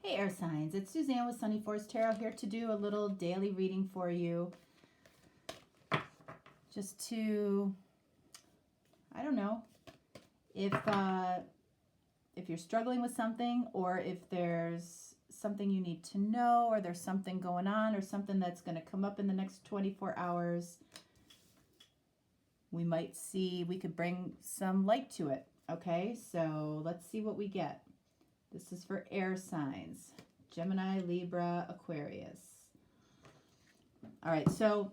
Hey air signs, it's Suzanne with Sunny Force Tarot here to do a little daily reading for you. Just to, I don't know, if you're struggling with something, or if there's something you need to know, or there's something going on, or something that's going to come up in the next 24 hours, we might see, we could bring some light to it. Okay, so let's see what we get. This is for air signs. Gemini, Libra, Aquarius. All right, so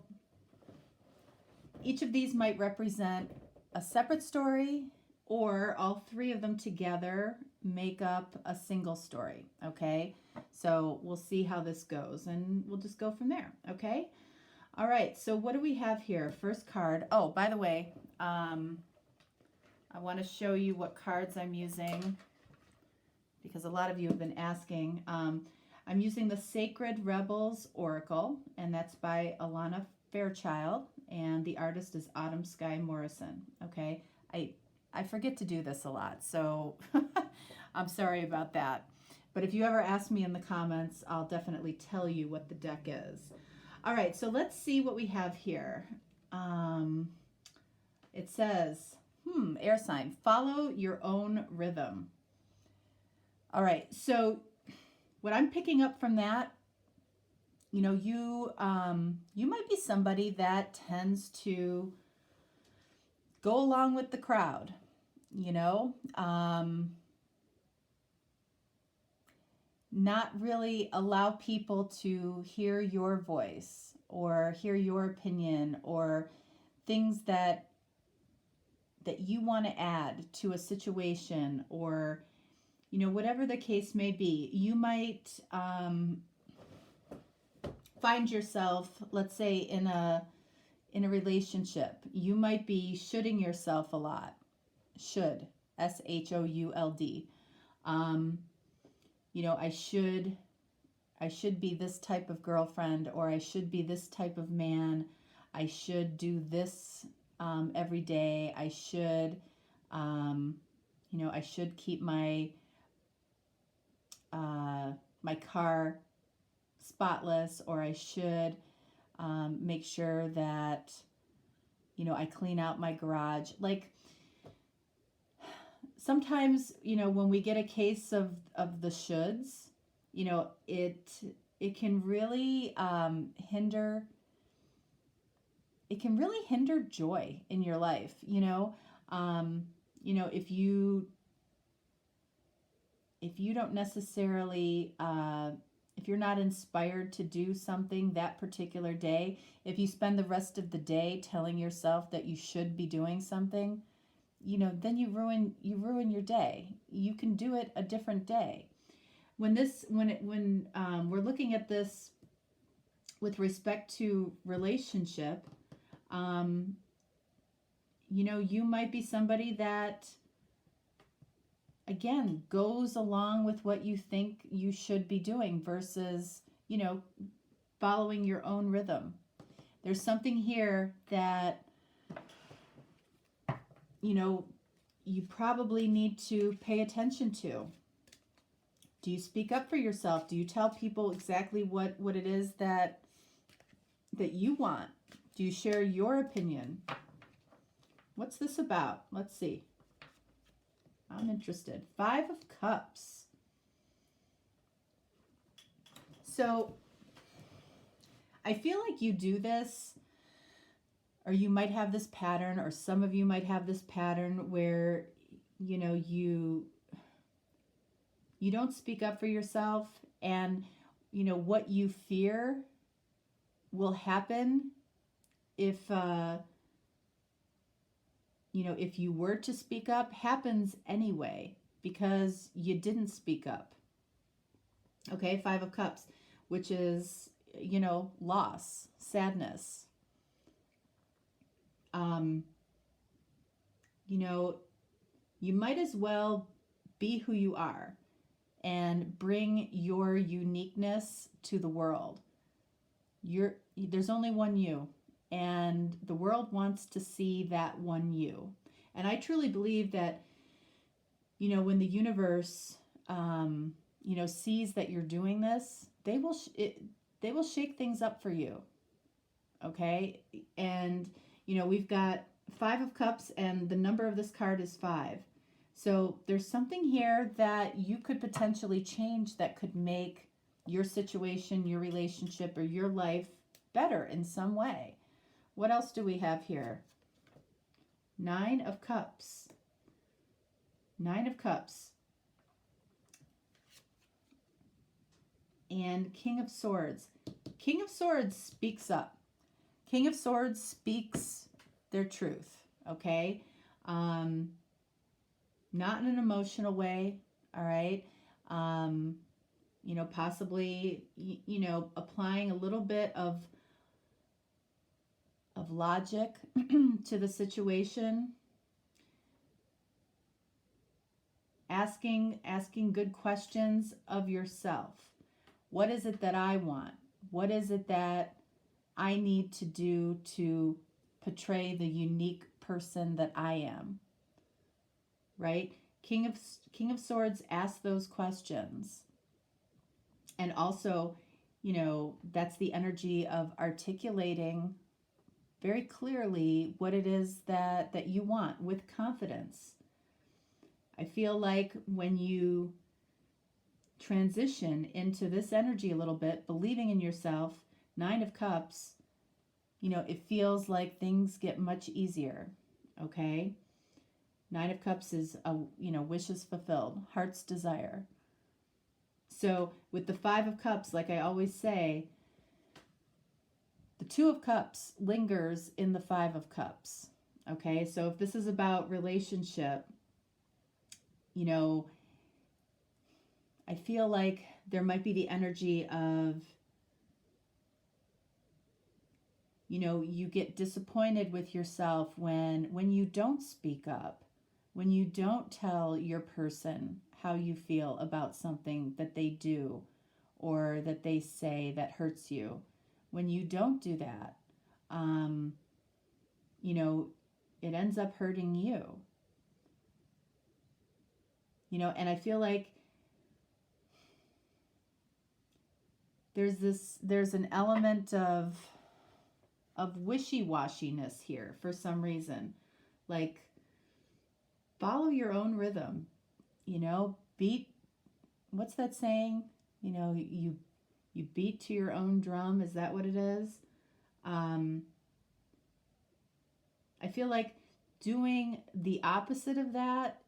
each of these might represent a separate story, or all three of them together make up a single story, okay? So we'll see how this goes, and we'll just go from there, okay? All right, so what do we have here? First card. Oh, by the way, I want to show you what cards I'm using, because a lot of you have been asking. I'm using the Sacred Rebels Oracle, and that's by Alana Fairchild, and the artist is Autumn Sky Morrison. Okay, I forget to do this a lot, so I'm sorry about that. But if you ever ask me in the comments, I'll definitely tell you what the deck is. All right, so let's see what we have here. It says, air sign, follow your own rhythm. All right, so what I'm picking up from that, you know, you might be somebody that tends to go along with the crowd, you know, not really allow people to hear your voice or hear your opinion or things that you want to add to a situation, or you know, whatever the case may be. You might find yourself, let's say, in a relationship. You might be shoulding yourself a lot. Should, should. You know, I should be this type of girlfriend, or I should be this type of man. I should do this every day. I should, you know, I should keep my my car spotless, or I should make sure that, you know, I clean out my garage. Like, sometimes, you know, when we get a case of the shoulds, you know, it can really hinder, joy in your life, you know. You know, if you don't necessarily, if you're not inspired to do something that particular day, if you spend the rest of the day telling yourself that you should be doing something, you know, then you ruin your day. You can do it a different day. When we're looking at this with respect to relationship, you know, you might be somebody that, again, goes along with what you think you should be doing versus, you know, following your own rhythm. There's something here that, you know, you probably need to pay attention to. Do you speak up for yourself? Do you tell people exactly what it is that you want? Do you share your opinion? What's this about? Let's see. I'm interested. 5 of Cups. So I feel like you do this, or you might have this pattern, or some of you might have this pattern where, you know, you don't speak up for yourself, and, you know, what you fear will happen if, you know, if you were to speak up, happens anyway, because you didn't speak up. Okay, 5 of Cups, which is, you know, loss, sadness. You know, you might as well be who you are and bring your uniqueness to the world. There's only one you, and the world wants to see that one you. And I truly believe that, you know, when the universe sees that you're doing this, they will they will shake things up for you. Okay? And we've got 5 of Cups, and the number of this card is 5. So there's something here that you could potentially change that could make your situation, your relationship, or your life better in some way. What else do we have here? 9 of Cups. 9 of Cups. And King of Swords. King of Swords speaks up. King of Swords speaks their truth, okay? Not in an emotional way, all right? Possibly, applying a little bit of logic to the situation. Asking good questions of yourself. What is it that I want? What is it that I need to do to portray the unique person that I am? Right? King of Swords asks those questions. And also, that's the energy of articulating very clearly what it is that you want with confidence. I feel like when you transition into this energy a little bit, believing in yourself, 9 of Cups, it feels like things get much easier, okay? 9 of Cups is, wishes fulfilled, heart's desire. So with the 5 of Cups, like I always say, the 2 of Cups lingers in the 5 of Cups, okay? So if this is about relationship, I feel like there might be the energy of, you get disappointed with yourself when you don't speak up, when you don't tell your person how you feel about something that they do or that they say that hurts you. When you don't do that, it ends up hurting you. And I feel like there's an element of wishy-washiness here for some reason. Like, follow your own rhythm, beat, what's that saying? You beat to your own drum. Is that what it is? I feel like doing the opposite of that,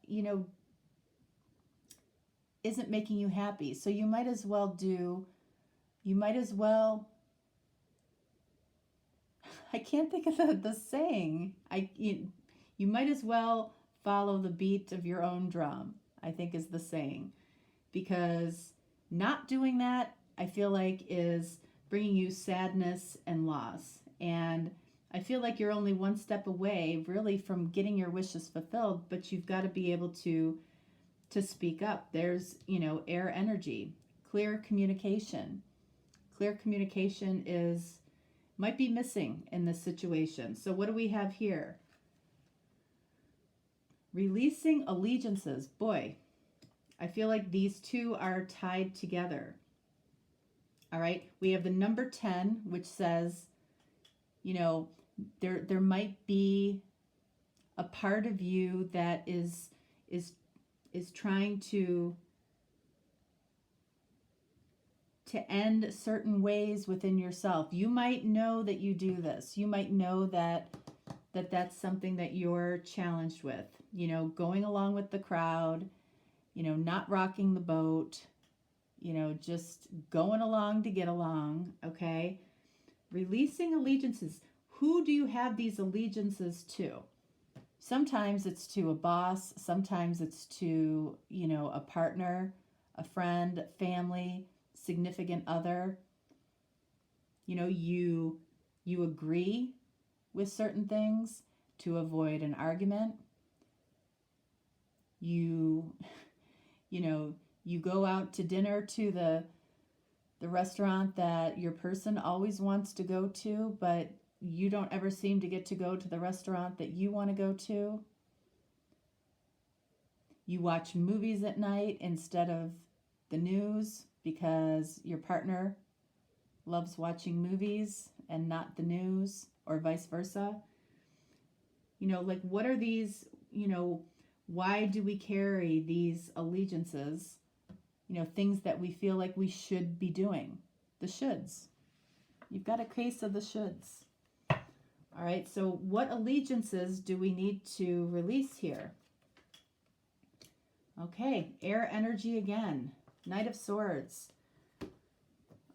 isn't making you happy. So you might as well I can't think of the saying. You might as well follow the beat of your own drum, I think is the saying. Because not doing that, I feel like, is bringing you sadness and loss. And I feel like you're only one step away, really, from getting your wishes fulfilled, but you've got to be able to speak up. There's, air energy, clear communication. Clear communication might be missing in this situation. So what do we have here? Releasing allegiances. Boy, I feel like these two are tied together. All right. We have the number 10, which says, there might be a part of you that is trying to end certain ways within yourself. You might know that you do this. You might know that's something that you're challenged with. Going along with the crowd, not rocking the boat, just going along to get along, okay? Releasing allegiances. Who do you have these allegiances to? Sometimes it's to a boss. Sometimes it's to, a partner, a friend, family, significant other. You agree with certain things to avoid an argument. You go out to dinner to the restaurant that your person always wants to go to, but you don't ever seem to get to go to the restaurant that you want to go to. You watch movies at night instead of the news because your partner loves watching movies and not the news, or vice versa. You know, like, what are these, you know, why do we carry these allegiances? You know, things that we feel like we should be doing. The shoulds. You've got a case of the shoulds. All right, so what allegiances do we need to release here? Okay, air energy again. Knight of Swords.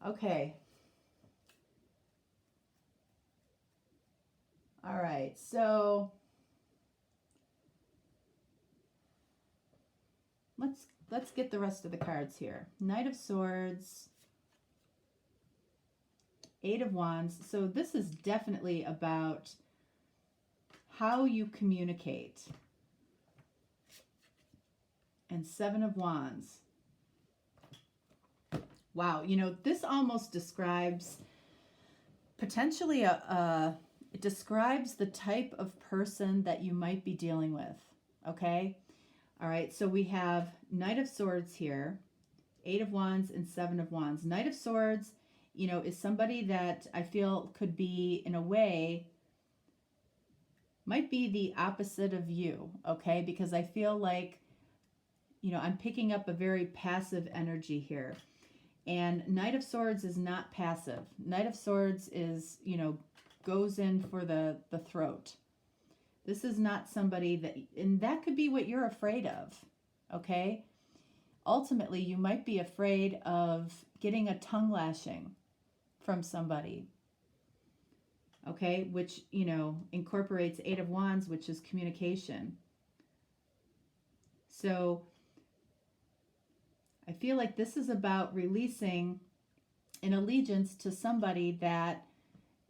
Okay. All right, so let's get the rest of the cards here. Knight of Swords, Eight of Wands. So this is definitely about how you communicate. And Seven of Wands. Wow, you know, this almost describes potentially it describes the type of person that you might be dealing with, okay? All right, so we have Knight of Swords here, Eight of Wands and Seven of Wands. Knight of Swords, you know, is somebody that I feel could be, in a way, might be the opposite of you, okay? Because I feel like, you know, I'm picking up a very passive energy here. And Knight of Swords is not passive. Knight of Swords is, you know, goes in for the throat. This is not somebody that, and that could be what you're afraid of, okay? Ultimately, you might be afraid of getting a tongue lashing from somebody, okay? Which, you know, incorporates Eight of Wands, which is communication. So I feel like this is about releasing an allegiance to somebody that,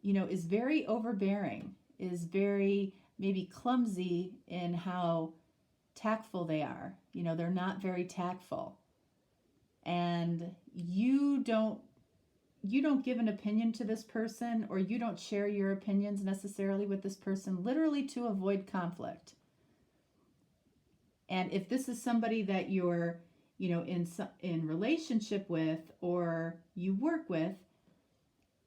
you know, is very overbearing, is very maybe clumsy in how tactful they are. You know, they're not very tactful. And you don't give an opinion to this person, or you don't share your opinions necessarily with this person, literally to avoid conflict. And if this is somebody that you're, you know, in relationship with, or you work with,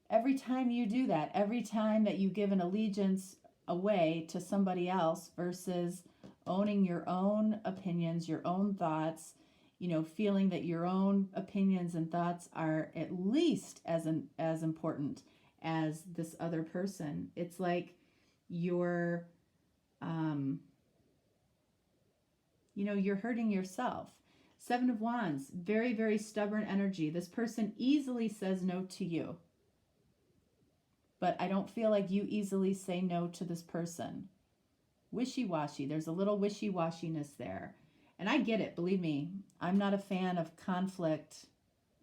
every time you do that, every time that you give an allegiance away to somebody else versus owning your own opinions, your own thoughts, you know, feeling that your own opinions and thoughts are at least as important as this other person, it's like you're, you know, you're hurting yourself. Seven of Wands, very, very stubborn energy. This person easily says no to you. But I don't feel like you easily say no to this person. Wishy-washy. There's a little wishy-washiness there. And I get it, believe me. I'm not a fan of conflict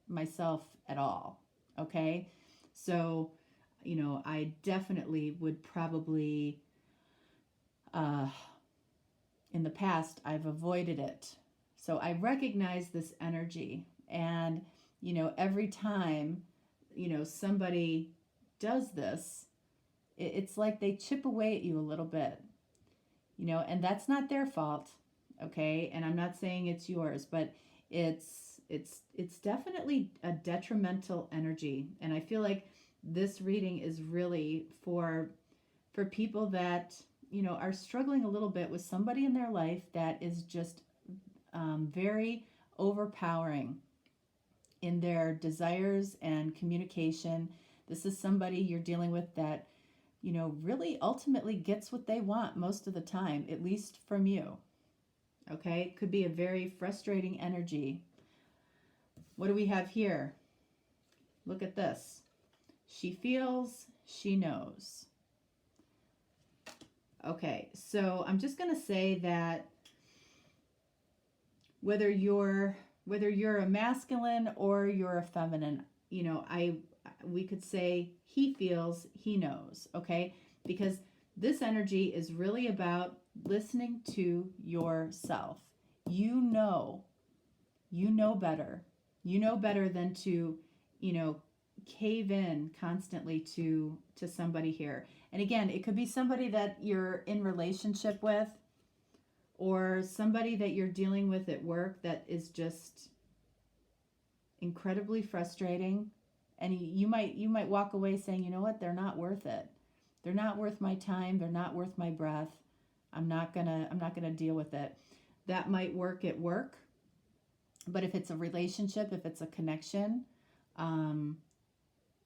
myself at all, okay? So, you know, I definitely would probably, in the past, I've avoided it. So I recognize this energy. And, you know, every time, you know, somebody does this, it's like they chip away at you a little bit, you know, and that's not their fault, okay? And I'm not saying it's yours, but it's definitely a detrimental energy. And I feel like this reading is really for people that, you know, are struggling a little bit with somebody in their life that is just very overpowering in their desires and communication. This is somebody you're dealing with that, you know, really ultimately gets what they want most of the time, at least from you. Okay? It could be a very frustrating energy. What do we have here? Look at this. She feels, she knows. Okay, so I'm just going to say that whether you're a masculine or you're a feminine, you know, we could say he feels, he knows, okay? Because this energy is really about listening to yourself. You know better. You know better than to, you know, cave in constantly to somebody here. And again, it could be somebody that you're in relationship with, or somebody that you're dealing with at work that is just incredibly frustrating. And you might walk away saying, you know what, they're not worth it. They're not worth my time. They're not worth my breath. I'm not gonna deal with it. That might work at work, but if it's a relationship, if it's a connection,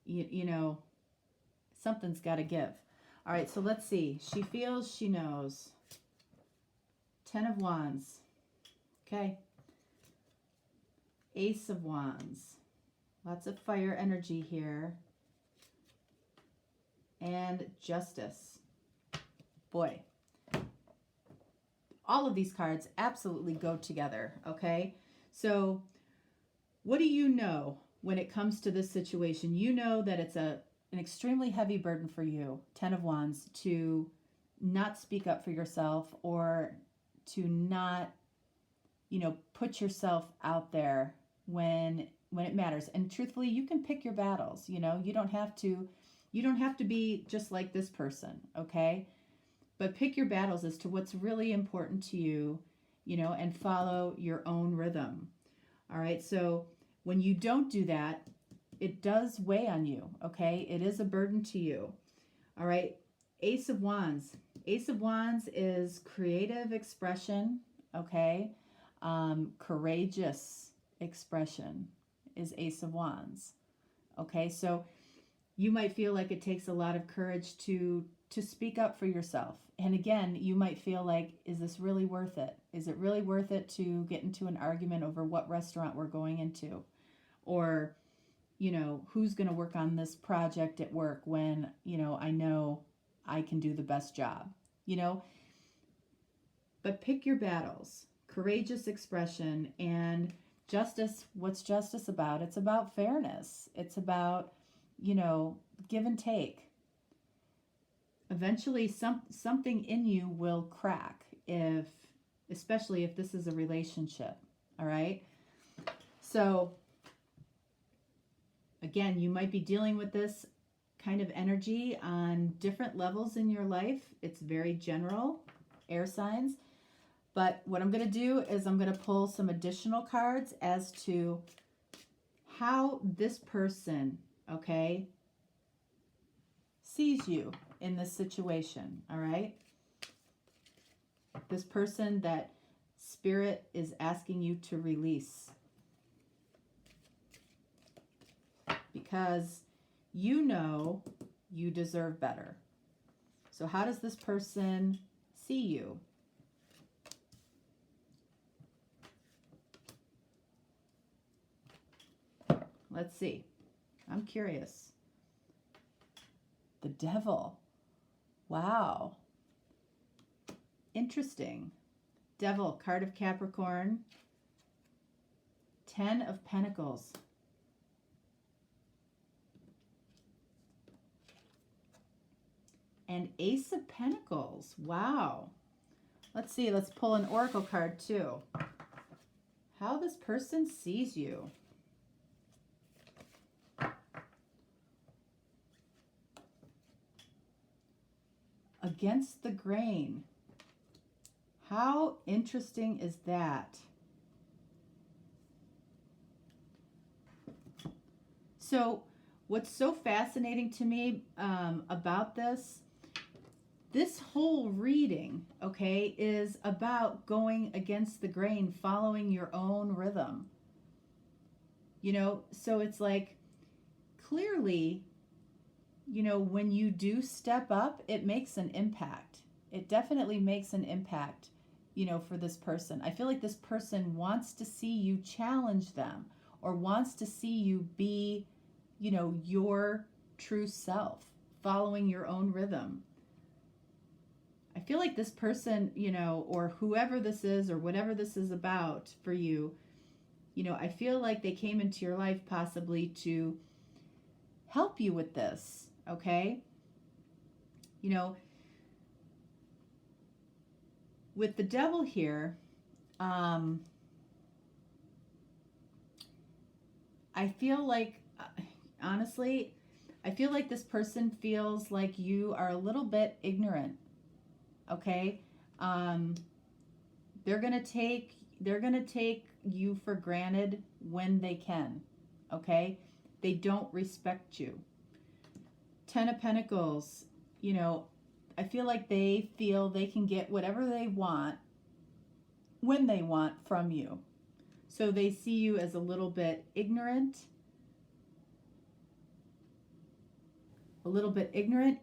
you know, something's got to give. All right, so let's see. She feels, she knows. 10 of Wands. Okay. Ace of Wands. Lots of fire energy here. And Justice. Boy. All of these cards absolutely go together, okay? So what do you know when it comes to this situation? You know that it's an extremely heavy burden for you, 10 of Wands, to not speak up for yourself or to not, you know, put yourself out there when it matters. And truthfully, you can pick your battles, you know. You don't have to be just like this person, okay? But pick your battles as to what's really important to you, you know, and follow your own rhythm. All right, so when you don't do that, it does weigh on you, okay? It is a burden to you. All right, Ace of Wands. Ace of Wands is creative expression, okay? Courageous expression is Ace of Wands, okay? So you might feel like it takes a lot of courage to speak up for yourself. And again, you might feel like, is this really worth it? Is it really worth it to get into an argument over what restaurant we're going into? Or, you know, who's going to work on this project at work when, you know I can do the best job, you know? But pick your battles. Courageous expression and justice. What's justice about? It's about fairness. It's about, you know, give and take. Eventually something in you will crack, especially if this is a relationship. All right, so again, you might be dealing with this kind of energy on different levels in your life. It's very general, air signs. But what I'm going to do is I'm going to pull some additional cards as to how this person, okay, sees you in this situation, all right? This person that Spirit is asking you to release. Because you know you deserve better. So how does this person see you? Let's see. I'm curious. The Devil. Wow. Interesting. Devil, card of Capricorn. 10 of Pentacles. And Ace of Pentacles. Wow. Let's see. Let's pull an Oracle card too. How this person sees you. Against the grain. How interesting is that? So what's so fascinating to me about this whole reading, okay, is about going against the grain, following your own rhythm. You know, so it's like, clearly, you know, when you do step up, it makes an impact. It definitely makes an impact, you know, for this person. I feel like this person wants to see you challenge them or wants to see you be, you know, your true self, following your own rhythm. I feel like this person, you know, or whoever this is or whatever this is about for you, you know, I feel like they came into your life possibly to help you with this, okay? You know, with the Devil here, I feel like, honestly, I feel like this person feels like you are a little bit ignorant, okay? They're gonna take you for granted when they can, okay? They don't respect you. 10 of Pentacles, you know, I feel like they feel they can get whatever they want when they want from you. So they see you as a little bit ignorant,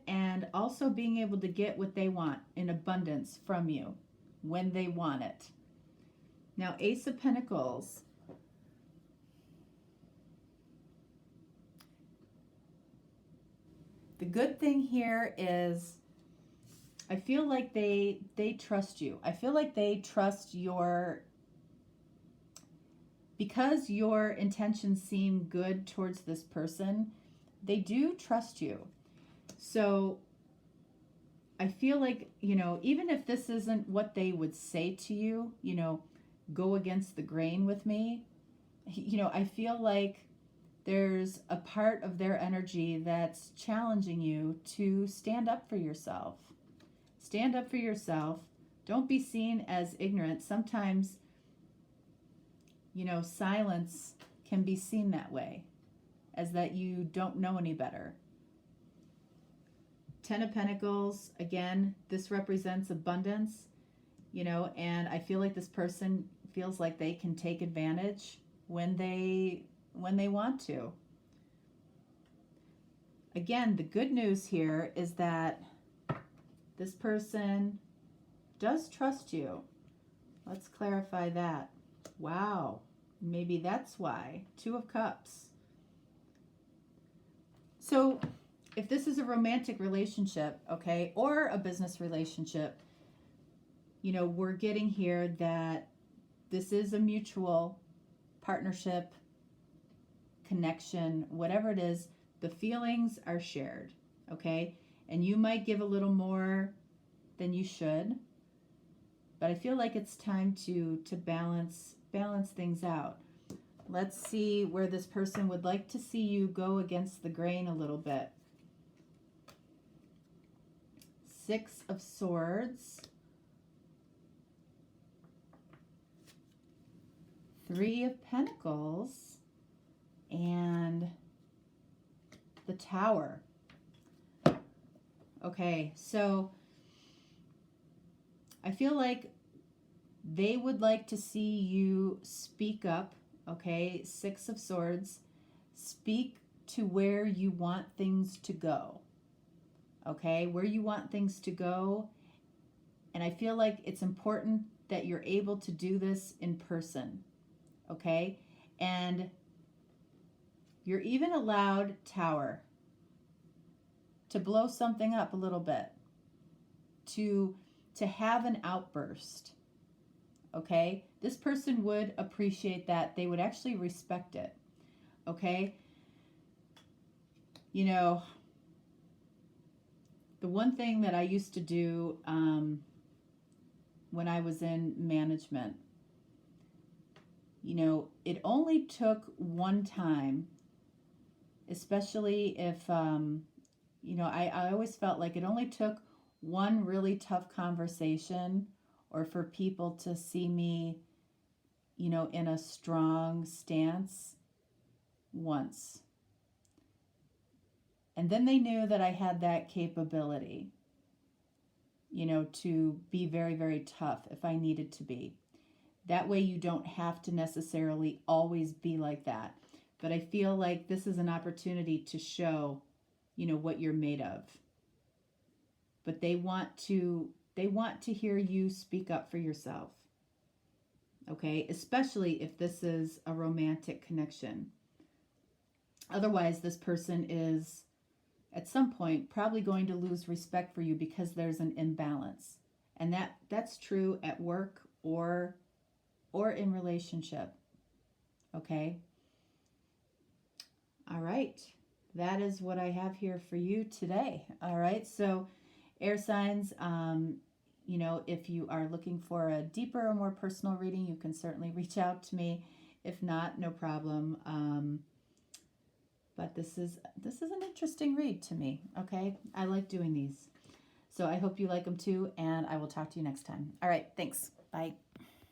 and also being able to get what they want in abundance from you when they want it. Now, Ace of Pentacles. The good thing here is I feel like they trust you. I feel like they trust because your intentions seem good towards this person, they do trust you. So I feel like, you know, even if this isn't what they would say to you, you know, go against the grain with me, you know, I feel like there's a part of their energy that's challenging you to stand up for yourself. Stand up for yourself. Don't be seen as ignorant. Sometimes, you know, silence can be seen that way, as that you don't know any better. 10 of Pentacles, again, this represents abundance, you know, and I feel like this person feels like they can take advantage when they want to. Again, the good news here is that this person does trust you. Let's clarify that. Wow, maybe that's why. 2 of Cups. So if this is a romantic relationship, okay, or a business relationship, you know, we're getting here that this is a mutual partnership, connection, whatever it is, the feelings are shared, okay? And you might give a little more than you should, but I feel like it's time to balance things out. Let's see where this person would like to see you go against the grain a little bit. 6 of Swords. 3 of Pentacles. And the Tower. Okay, so I feel like they would like to see you speak up, okay? 6 of Swords. Speak to where you want things to go, okay? Where you want things to go. And I feel like it's important that you're able to do this in person, okay? And you're even allowed, Tower, to blow something up a little bit, to have an outburst, okay? This person would appreciate that. They would actually respect it, okay? You know, the one thing that I used to do when I was in management, you know, it only took one time, especially if, you know, I always felt like it only took one really tough conversation or for people to see me, you know, in a strong stance once. And then they knew that I had that capability, you know, to be very, very tough if I needed to be. That way you don't have to necessarily always be like that. But I feel like this is an opportunity to show, you know, what you're made of. But they want to hear you speak up for yourself. Okay? Especially if this is a romantic connection. Otherwise, this person is at some point probably going to lose respect for you because there's an imbalance. And that's true at work or in relationship. Okay? All right. That is what I have here for you today. All right. So air signs, you know, if you are looking for a deeper or more personal reading, you can certainly reach out to me. If not, no problem. But this is an interesting read to me. Okay. I like doing these. So I hope you like them too. And I will talk to you next time. All right. Thanks. Bye.